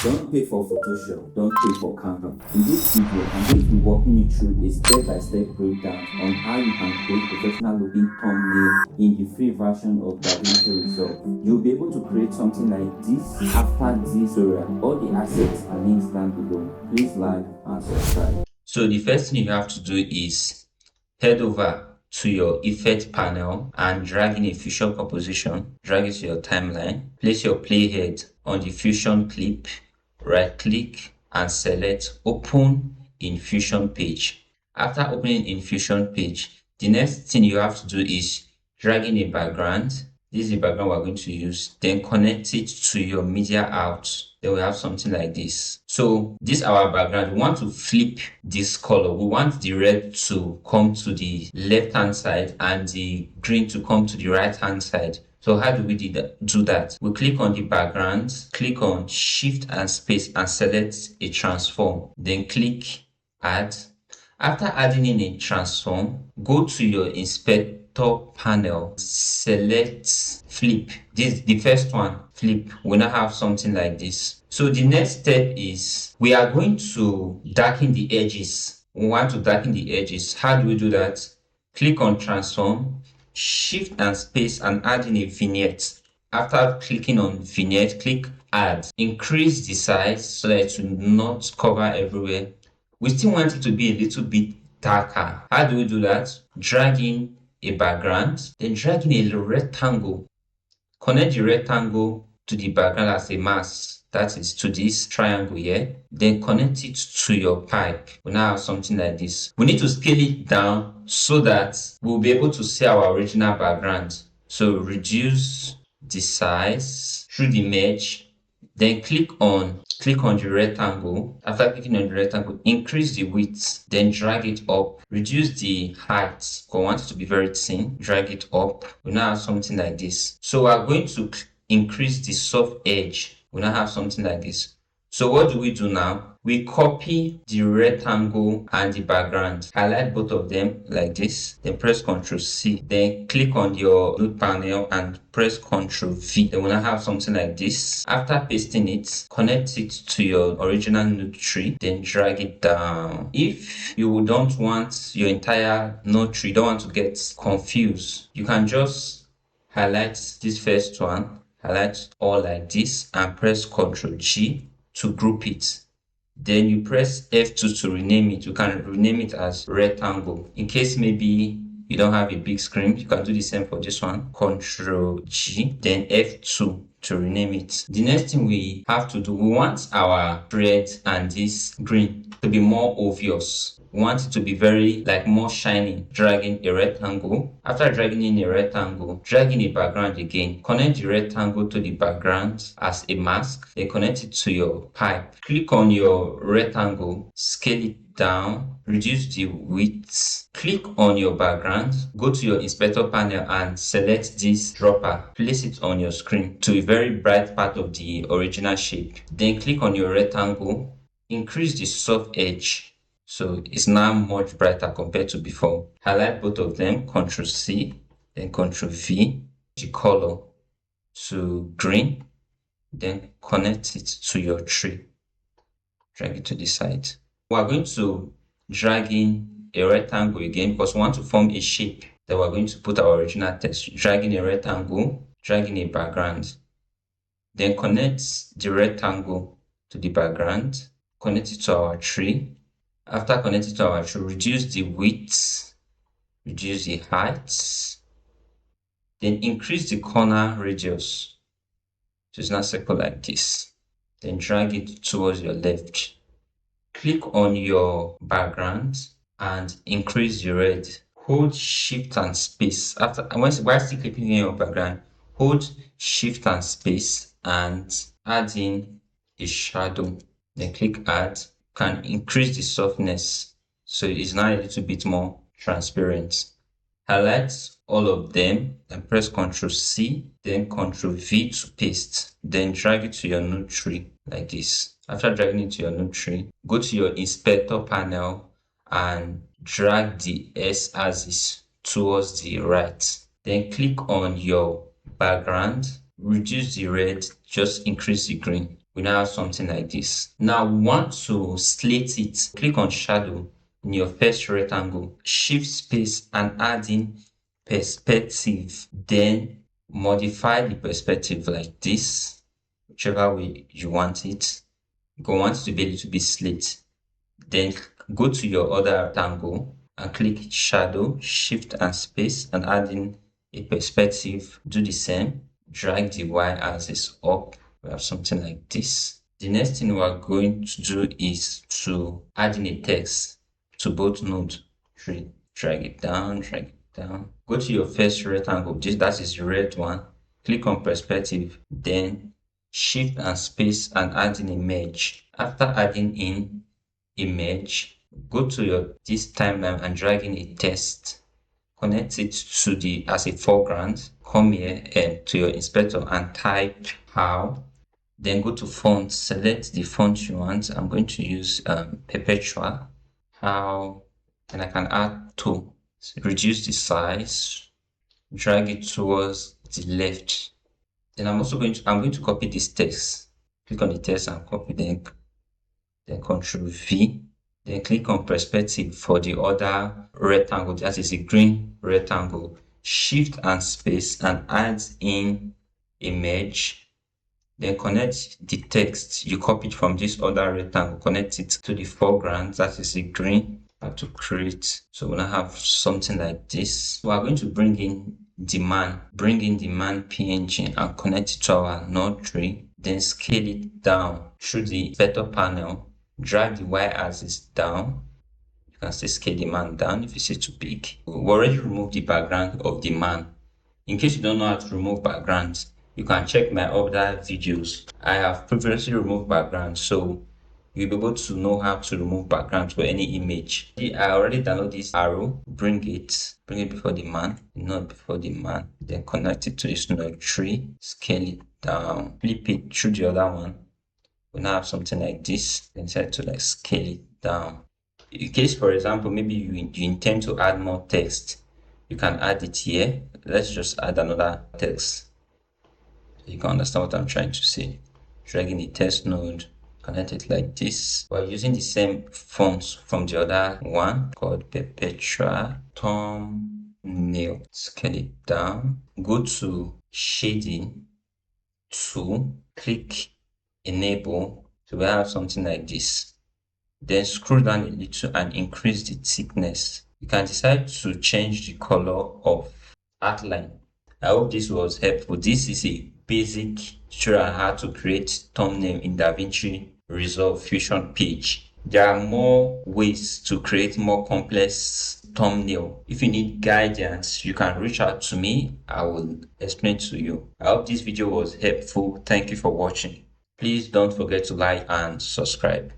Don't pay for Photoshop, don't pay for Canva. In this video, I'm going to be walking you through a step-by-step breakdown on how you can create professional looking thumbnail in the free version of DaVinci Resolve. You'll be able to create something like this after this tutorial. All the assets are linked down below. Please like and subscribe. So the first thing you have to do is head over to your effect panel and drag in a fusion composition. Drag it to your timeline. Place your playhead on the fusion clip. Right click and select open in fusion page. After opening in fusion page, the next thing you have to do is drag in a background. This is the background we're going to use. Then connect it to your media out. Then we have something like this. So this is our background. We want to flip this color. We want the red to come to the left hand side and the green to come to the right hand side. So how do we do that? We click on the background, click on shift and space and select a transform. Then click add. After adding in a transform, go to your inspector panel, select flip. This is the first one, flip. We now have something like this. So the next step is we are going to darken the edges. We want to darken the edges. How do we do that? Click on transform, shift and space and add in a vignette. After clicking on vignette, click add. Increase the size so that it will not cover everywhere. We still want it to be a little bit darker. How do we do that? Drag in a background, then drag in a rectangle. Connect the rectangle to the background as a mask. That is to this triangle here. Then connect it to your pipe. We now have something like this. We need to scale it down so that we'll be able to see our original background. So reduce the size through the merge. Then click on the rectangle. After clicking on the rectangle, increase the width, then drag it up. Reduce the height. I want it to be very thin. Drag it up. We now have something like this. So we are going to increase the soft edge. We now have something like this. So what do we do now? We copy the rectangle and the background. Highlight both of them like this. Then press Ctrl C. Then click on your node panel and press Ctrl V. Then we now have something like this. After pasting it, connect it to your original node tree. Then drag it down. If you don't want your entire node tree, don't want to get confused, you can just highlight this first one. Highlight all like this and press Ctrl G to group it. Then you press F2 to rename it. You can rename it as rectangle. In case maybe you don't have a big screen, you can do the same for this one. Ctrl G, then F2 to rename it. The next thing we have to do, we want our red and this green to be more obvious. We want it to be very more shiny. Dragging a rectangle. After dragging in a rectangle, drag in a background again. Connect the rectangle to the background as a mask. Then connect it to your pipe. Click on your rectangle, scale it down, reduce the width. Click on your background, go to your inspector panel and select this dropper. Place it on your screen to a very bright part of the original shape. Then click on your rectangle, increase the soft edge. So it's now much brighter compared to before. Highlight both of them, Ctrl C, then Ctrl V, the color to green, then connect it to your tree. Drag it to the side. We are going to drag in a rectangle again because we want to form a shape that we're going to put our original text. Drag in a rectangle, drag in a background. Then connect the rectangle to the background, connect it to our tree. After connecting to our tree, reduce the width, reduce the height, then increase the corner radius. So it's not circle like this. Then drag it towards your left. Click on your background and increase the red. Hold shift and space. While still clicking on your background, hold shift and space and add in a shadow. Then click add. Can increase the softness so it's now a little bit more transparent. Highlight all of them and press Ctrl C, then Ctrl V to paste. Then drag it to your node tree like this. After dragging it to your node tree, go to your inspector panel and drag the S axis towards the right. Then click on your background, reduce the red, just increase the green. we now have something like this. Now we want to slate it. Click on shadow in your first rectangle, shift space and add in perspective. Then modify the perspective like this, whichever way you want it. You want it to be a little bit slate. Then go to your other rectangle and click shadow, shift and space and add in a perspective. Do the same. Drag the y-axis up. We have something like this. The next thing we are going to do is to add in a text to both nodes. Drag it down, drag it down. Go to your first rectangle. That is the red one. Click on perspective, then shift and space and add in image. After adding in image, go to this timeline and drag in a text. Connect it to as a foreground. Come here to your inspector and type how. Then go to font, select the font you want. I'm going to use Perpetual. How, and I can add to reduce the size, drag it towards the left. Then I'm going to copy this text. Click on the text and copy, then Ctrl V. Then click on perspective for the other rectangle, that is a green rectangle. Shift and space and add in image. Then connect the text you copied from this other rectangle, connect it to the foreground, that is a green. I have to create. So we're gonna have something like this. We are going to bring in the man PNG and connect it to our node tree. Then scale it down through the vector panel. Drag the y-axis down. You can still scale the man down if it's too big. We already removed the background of the man. In case you don't know how to remove backgrounds, you can check my other videos. I have previously removed backgrounds, so you'll be able to know how to remove backgrounds for any image. I already downloaded this arrow. Bring it before the man, not before the man. Then connect it to this node tree. Scale it down. Flip it through the other one. We now have something like this. Then decide to scale it down. In case, for example, maybe you intend to add more text, you can add it here. Let's just add another text. So you can understand what I'm trying to say. Dragging the text node, connect it like this. We're using the same fonts from the other one called Perpetual Thumbnail. Scale it down. Go to shading tool, click enable. So we have something like this. Then scroll down a little and increase the thickness. You can decide to change the color of outline. I hope this was helpful. This is a basic tutorial on how to create thumbnail in DaVinci Resolve Fusion page. There are more ways to create more complex thumbnail. If you need guidance, you can reach out to me. I will explain to you. I hope this video was helpful. Thank you for watching. Please don't forget to like and subscribe.